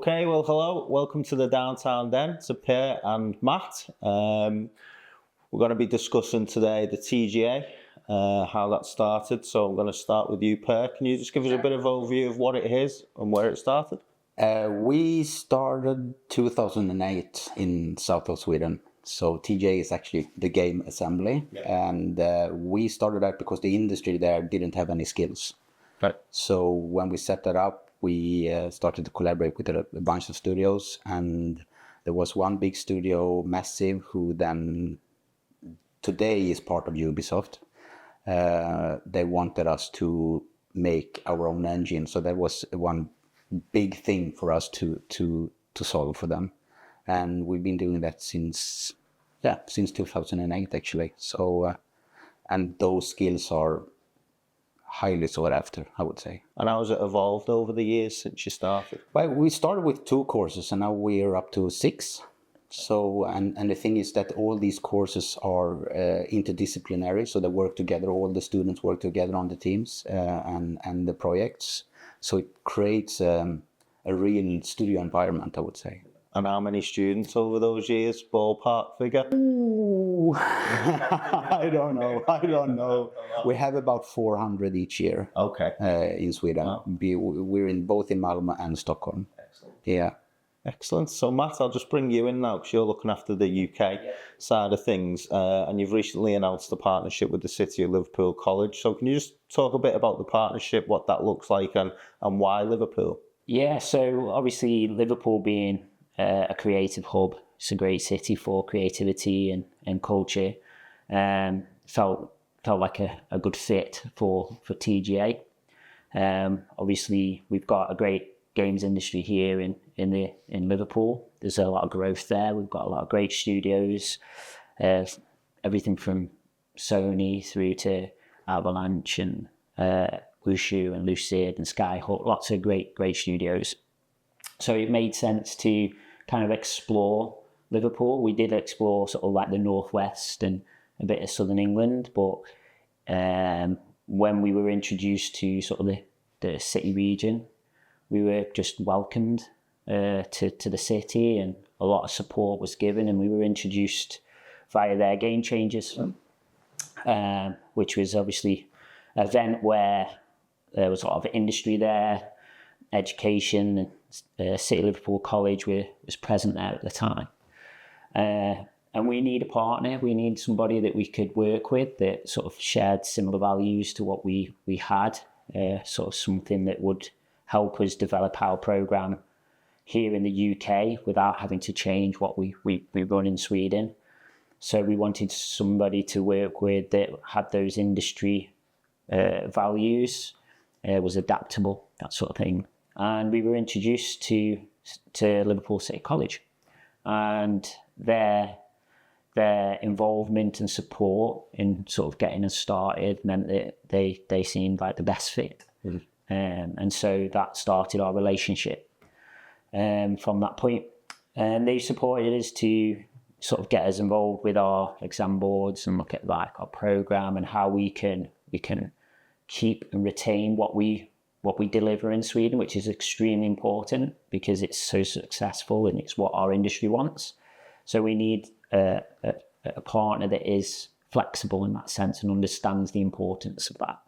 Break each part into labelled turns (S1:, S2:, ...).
S1: Okay, well, hello. Welcome to the Downtown Den to Per and Matt. We're going to be discussing today the TGA, how that started. So I'm going to start with you, Per. Can you just give us a bit of overview of what it is and where it started?
S2: We started 2008 in south of Sweden. So TGA is actually the game assembly. Yeah. And we started out because the industry there didn't have any skills.
S1: Right.
S2: So when we set that up, we started to collaborate with a bunch of studios. And there was one big studio, Massive, who then today is part of Ubisoft. They wanted us to make our own engine. So that was one big thing for us to solve for them, and we've been doing that since 2008 actually. So and those skills are highly sought after, I would say.
S1: And how has it evolved over the years since you started?
S2: Well, we started with 2 courses and now we're up to 6. So and the thing is that all these courses are interdisciplinary, so they work together. All the students work together on the teams and the projects. So it creates a real studio environment, I would say.
S1: And how many students over those years, ballpark figure?
S2: Ooh. I don't know. We have about 400 each year.
S1: Okay.
S2: In Sweden. Wow. We're in both in Malmö and Stockholm.
S1: Excellent.
S2: Yeah.
S1: Excellent. So Matt, I'll just bring you in now because you're looking after the UK side of things, and you've recently announced a partnership with the City of Liverpool College. So can you just talk a bit about the partnership, what that looks like, and why Liverpool?
S3: Yeah, so obviously Liverpool being a creative hub, it's a great city for creativity and culture. Felt like a good fit for TGA. Obviously, we've got a great games industry here in Liverpool. There's a lot of growth there. We've got a lot of great studios, everything from Sony through to Avalanche and Wushu and Lucid and Skyhook, lots of great studios. So it made sense to kind of explore Liverpool. We did explore sort of like the Northwest and a bit of Southern England, but when we were introduced to sort of the city region, we were just welcomed to the city, and a lot of support was given, and we were introduced via their Game Changers, which was obviously an event where there was a lot of industry there, education, and City of Liverpool College was present there at the time. And we need a partner. We need somebody that we could work with that sort of shared similar values to what we had, sort of something that would help us develop our programme here in the UK without having to change what we run in Sweden. So we wanted somebody to work with that had those industry values, was adaptable, that sort of thing. And we were introduced to Liverpool City College, and their involvement and support in sort of getting us started meant that they seemed like the best fit. Mm-hmm. And so that started our relationship from that point. And they supported us to sort of get us involved with our exam boards and look at like our programme and how we can keep and retain what we deliver in Sweden, which is extremely important because it's so successful and it's what our industry wants. So we need a partner that is flexible in that sense and understands the importance of that.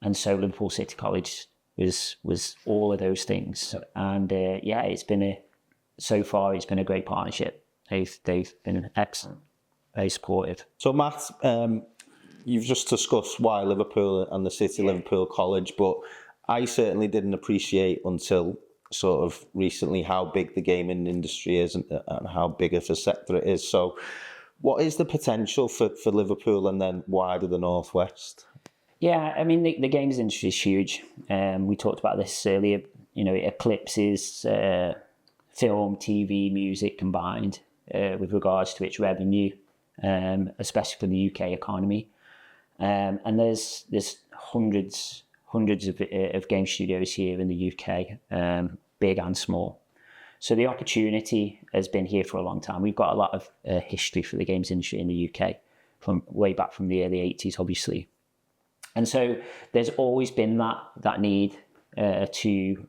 S3: And so Liverpool City College was all of those things. And so far it's been a great partnership. They've been excellent, very supportive.
S1: So Matt, you've just discussed why Liverpool and the City of Liverpool College, but I certainly didn't appreciate until sort of recently how big the gaming industry is and how big of a sector it is. So what is the potential for Liverpool and then wider the Northwest?
S3: Yeah, I mean, the games industry is huge. We talked about this earlier. You know, it eclipses film, TV, music combined with regards to its revenue, especially for the UK economy. And there's hundreds of game studios here in the UK, big and small. So the opportunity has been here for a long time. We've got a lot of history for the games industry in the UK, from way back from the early 80s, obviously. And so there's always been that need to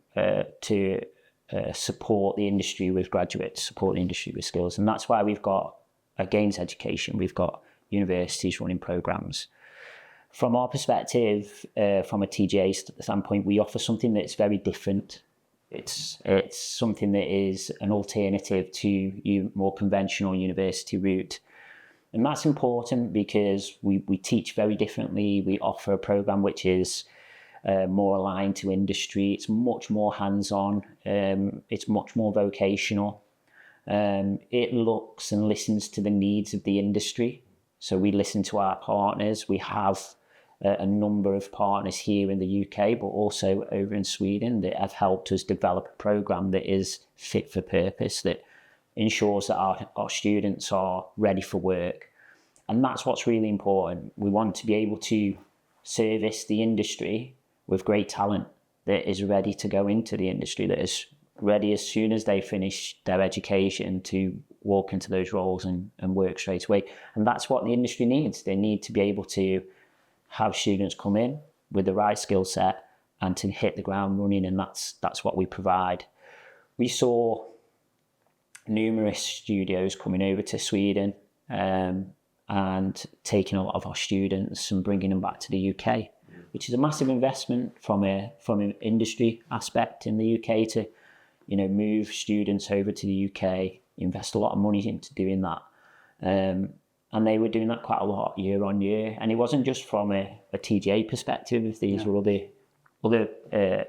S3: support the industry with graduates, support the industry with skills. And that's why we've got a gains education. We've got universities running programs. From our perspective, from a TGA standpoint, we offer something that's very different. It's something that is an alternative to your more conventional university route. And that's important because we teach very differently. We offer a program which is more aligned to industry. It's much more hands-on. It's much more vocational. It looks and listens to the needs of the industry. So we listen to our partners. We have a number of partners here in the UK, but also over in Sweden, that have helped us develop a program that is fit for purpose, that ensures that our students are ready for work. And that's what's really important. We want to be able to service the industry with great talent that is ready to go into the industry, that is ready as soon as they finish their education to walk into those roles and work straight away. And that's what the industry needs. They need to be able to have students come in with the right skill set and to hit the ground running, and that's what we provide. We saw numerous studios coming over to Sweden and taking a lot of our students and bringing them back to the UK, which is a massive investment from an industry aspect in the UK to, move students over to the UK, invest a lot of money into doing that. And they were doing that quite a lot year on year. And it wasn't just from a TGA perspective. These were other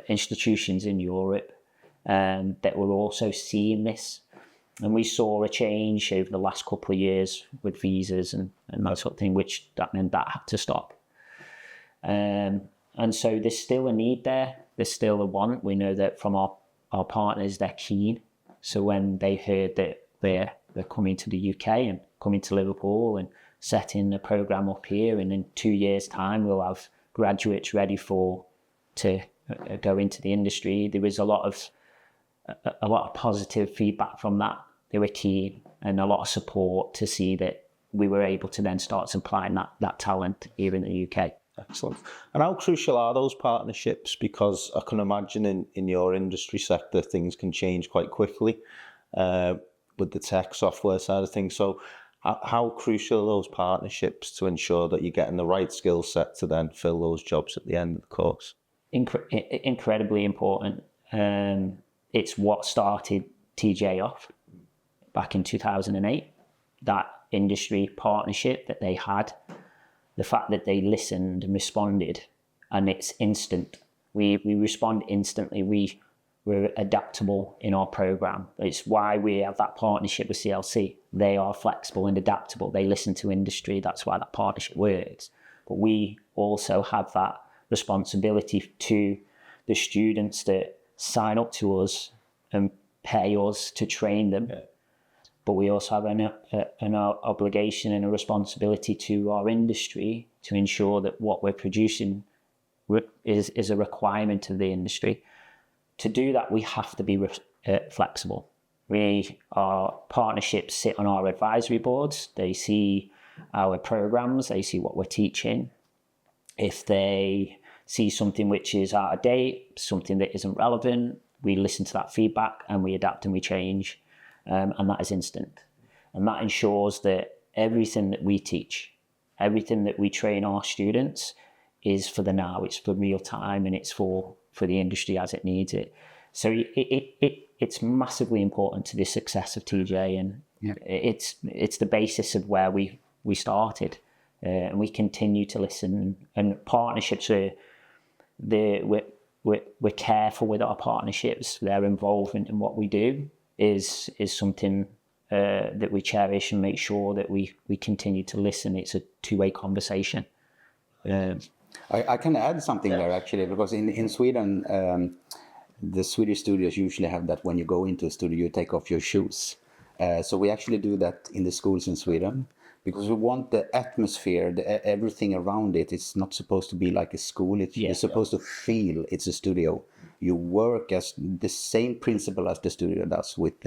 S3: institutions in Europe that were also seeing this. And we saw a change over the last couple of years with visas and that sort of thing, which that meant that had to stop. And so there's still a need there. There's still a want. We know that from our partners, they're keen. So when they heard that they're coming to the UK and coming to Liverpool and setting a program up here, and in 2 years' time we'll have graduates ready to go into the industry. There was a lot of positive feedback from that. They were keen, and a lot of support to see that we were able to then start supplying that talent here in the UK.
S1: Excellent. And how crucial are those partnerships? Because I can imagine in your industry sector, things can change quite quickly with the tech software side of things. So how crucial are those partnerships to ensure that you're getting the right skill set to then fill those jobs at the end of the course?
S3: Incredibly important. It's what started TJ off back in 2008. That industry partnership that they had, the fact that they listened and responded, and it's instant. We respond instantly. We're adaptable in our program. It's why we have that partnership with CLC. They are flexible and adaptable. They listen to industry. That's why that partnership works. But we also have that responsibility to the students that sign up to us and pay us to train them. Yeah. But we also have an obligation and a responsibility to our industry to ensure that what we're producing is a requirement of the industry. To do that, we have to be flexible. Our partnerships sit on our advisory boards. They see our programs. They see what we're teaching. If they see something which is out of date, something that isn't relevant, we listen to that feedback and we adapt and we change. And that is instant. And that ensures that everything that we teach, everything that we train our students is for the now. It's for real time, and it's for the industry as it needs it. So it's massively important to the success of TJ, and it's the basis of where we started, and we continue to listen. And partnerships we're careful with our partnerships. Their involvement in what we do is something that we cherish and make sure that we continue to listen. It's a two-way conversation.
S2: I can add something there actually, because in Sweden, the Swedish studios usually have that when you go into a studio, you take off your shoes. So we actually do that in the schools in Sweden, because we want the atmosphere, everything around it. It's not supposed to be like a school. You're supposed to feel it's a studio. You work as the same principle as the studio does with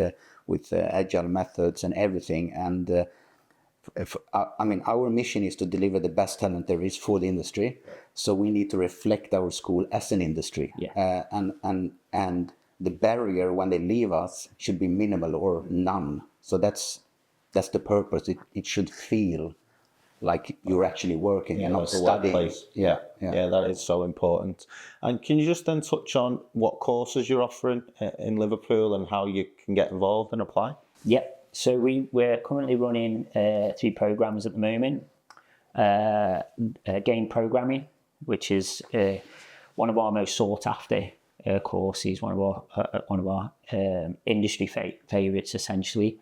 S2: agile methods and everything. And our mission is to deliver the best talent there is for the industry. So we need to reflect our school as an industry, and the barrier when they leave us should be minimal or none. So that's the purpose. It should feel like you're actually working and not
S1: like a
S2: studying.
S1: workplace.
S2: Yeah.
S1: That is so important. And can you just then touch on what courses you're offering in Liverpool and how you can get involved and apply?
S3: Yep. So we're currently running 3 programs at the moment. Game programming, which is one of our most sought after courses, one of our industry favourites essentially.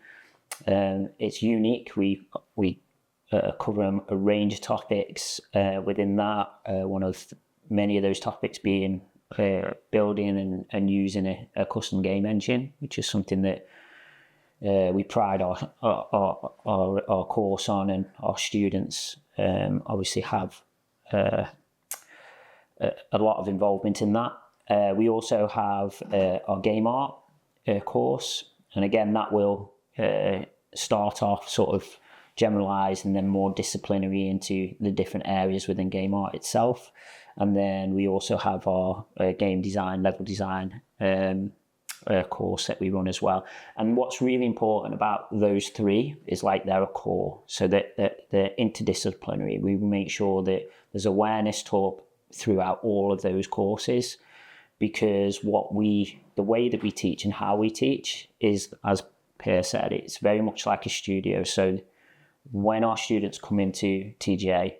S3: It's unique. We cover a range of topics within that. One of many of those topics being building and using a custom game engine, which is something that we pride our course on, and our students obviously have a lot of involvement in that. We also have our game art course, and again that will start off sort of generalised and then more disciplinary into the different areas within game art itself. And then we also have our game design, level design course that we run as well. And what's really important about those 3 is like they're a core, so that they're interdisciplinary. We make sure that there's awareness taught throughout all of those courses, because the way that we teach and how we teach is, as Per said, it's very much like a studio. So when our students come into TGA,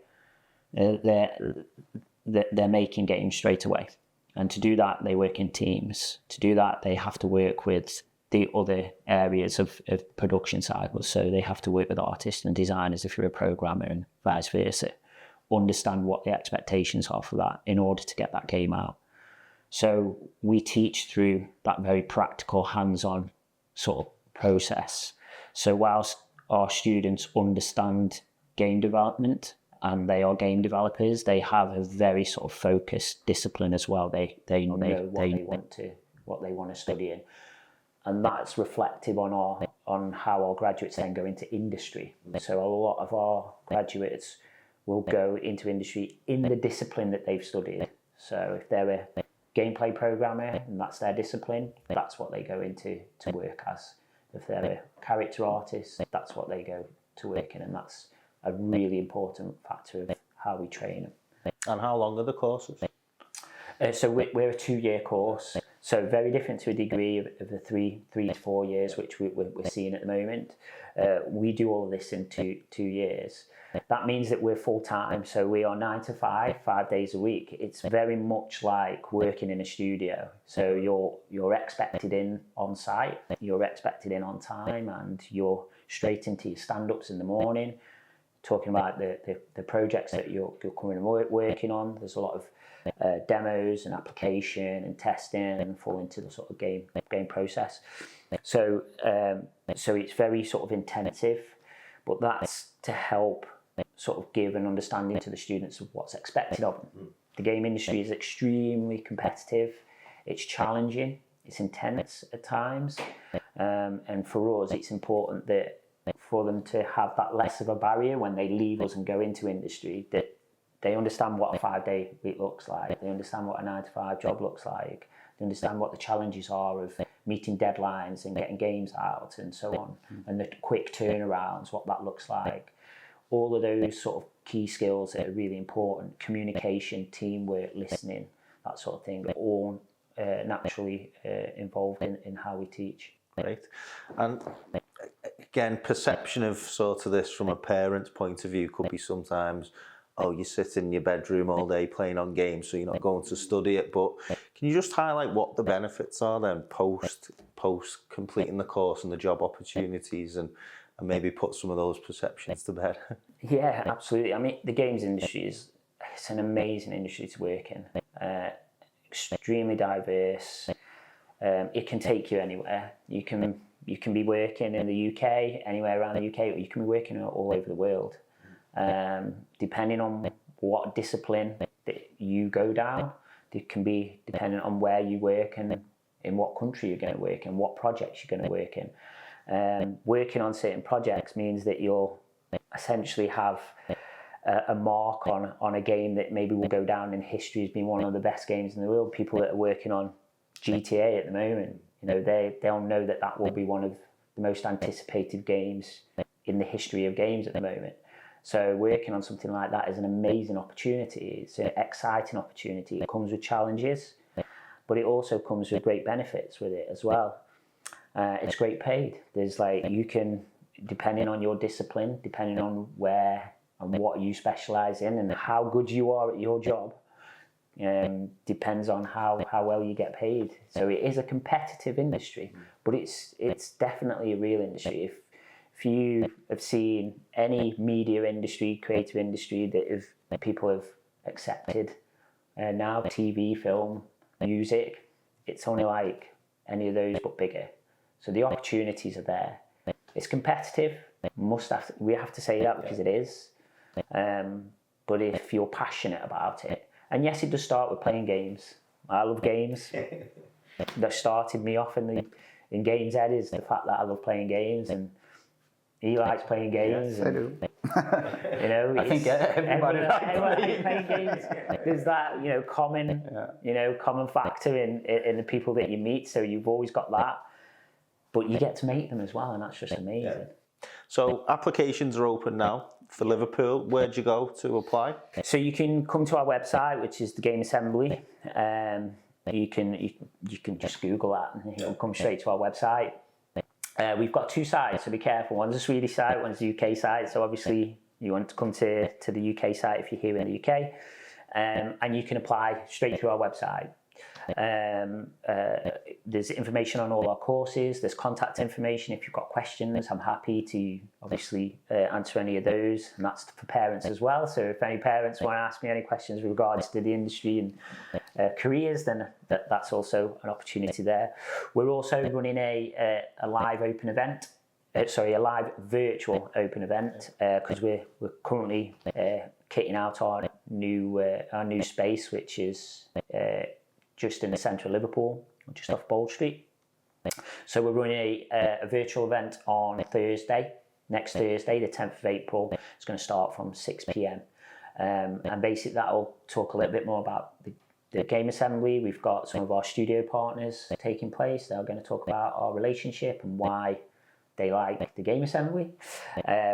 S3: they're making games straight away. And to do that, they work in teams. To do that, they have to work with the other areas of production cycles. So they have to work with artists and designers if you're a programmer, and vice versa. Understand what the expectations are for that in order to get that game out. So we teach through that very practical, hands-on sort of process. So whilst our students understand game development and they are game developers, they have a very sort of focused discipline as well. They know what they want to study in, and that's reflective on how our graduates then go into industry. So a lot of our graduates will go into industry in the discipline that they've studied. So if they're a gameplay programmer and that's their discipline, that's what they go into to work as. If they're a character artist, that's what they go to work in, and that's a really important factor of how we train them.
S1: And how long are the courses?
S3: So we're a 2-year course, so very different to a degree of the 3 to 4 years, which we're seeing at the moment. We do all of this in 2 years. That means that we're full-time, so we are 9 to 5 days a week. It's very much like working in a studio. So you're expected in on site, you're expected in on time, and you're straight into your stand-ups in the morning, talking about the projects that you're coming and working on. There's a lot of demos and application and testing and fall into the sort of game process. So it's very sort of intensive, but that's to help sort of give an understanding to the students of what's expected of them. The game industry is extremely competitive, it's challenging, it's intense at times, and for us it's important that for them to have that less of a barrier when they leave us and go into industry, that they understand what a 5-day week looks like, they understand what a 9 to 5 job looks like, they understand what the challenges are of meeting deadlines and getting games out and so on, and the quick turnarounds, what that looks like. All of those sort of key skills that are really important: communication, teamwork, listening, that sort of thing, all naturally involved in how we teach.
S1: Right. And again, perception of sort of this from a parent's point of view could be sometimes, oh, you sit in your bedroom all day playing on games, so you're not going to study it. But can you just highlight what the benefits are then post completing the course and the job opportunities, and maybe put some of those perceptions to bed?
S3: Yeah, absolutely. I mean, the games industry it's an amazing industry to work in. Extremely diverse. It can take you anywhere. You can be working in the UK, anywhere around the UK, or you can be working all over the world. Depending on what discipline that you go down, it can be dependent on where you work and in what country you're going to work in, what projects you're going to work in. Working on certain projects means that you'll essentially have a mark on a game that maybe will go down in history as being one of the best games in the world. People that are working on GTA at the moment, you know, they'll know that that will be one of the most anticipated games in the history of games at the moment. So working on something like that is an amazing opportunity. It's an exciting opportunity. It comes with challenges, but it also comes with great benefits with it as well. It's great paid. There's like, you can, depending on your discipline, depending on where and what you specialize in and how good you are at your job, depends on how well you get paid. So it is a competitive industry, but it's definitely a real industry. If you have seen any media industry, creative industry that people have accepted, now TV, film, music, it's only like any of those but bigger. So the opportunities are there. It's competitive. We have to say that because it is. But if you're passionate about it, and yes, it does start with playing games. I love games. That started me off in Games Ed is the fact that I love playing games, and he likes playing games.
S2: Yes, I do.
S3: You know,
S2: I think everybody likes
S3: playing games. There's that, you know, common factor in the people that you meet. So you've always got that, but you get to make them as well, and that's just amazing.
S1: Yeah. So applications are open now for Liverpool. Where'd you go to apply? So
S3: you can come to our website, which is the Game Assembly. You can just Google that, and it'll come straight to our website. We've got two sites, so be careful. One's a Swedish site, one's a UK site. So obviously you want to come to the UK site if you're here in the UK, and you can apply straight through our website. There's information on all our courses. There's contact information if you've got questions. I'm happy to obviously answer any of those, and that's for parents as well. So if any parents want to ask me any questions with regards to the industry and careers, then that's also an opportunity there. We're also running a live open event. A live virtual open event because we're currently kitting out our new space, which is just in the centre of Liverpool, just off Bold Street. So we're running a virtual event on next Thursday, the 10th of April. It's going to start from 6 p.m. And basically that'll talk a little bit more about the Game Assembly. We've got some of our studio partners taking place. They're going to talk about our relationship and why they like the Game Assembly.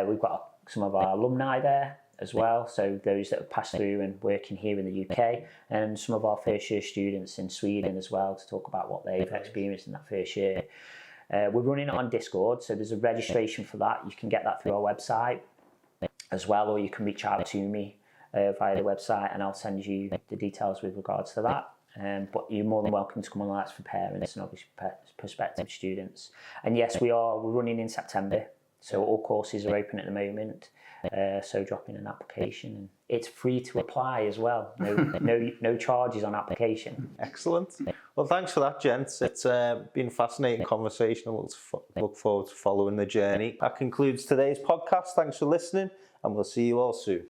S3: We've got some of our alumni there as well, so those that have passed through and working here in the UK, and some of our first year students in Sweden as well to talk about what they've experienced in that first year. We're running it on Discord, so there's a registration for that. You can get that through our website as well, or you can reach out to me via the website and I'll send you the details with regards to that. But you're more than welcome to come on. That's for parents and obviously prospective students. And yes, we're running in September, so all courses are open at the moment. So drop in an application, and it's free to apply as well. No charges on application.
S1: Excellent. Well, thanks for that, gents. It's been a fascinating conversation. We'll look forward to following the journey. That concludes today's podcast. Thanks for listening, and we'll see you all soon.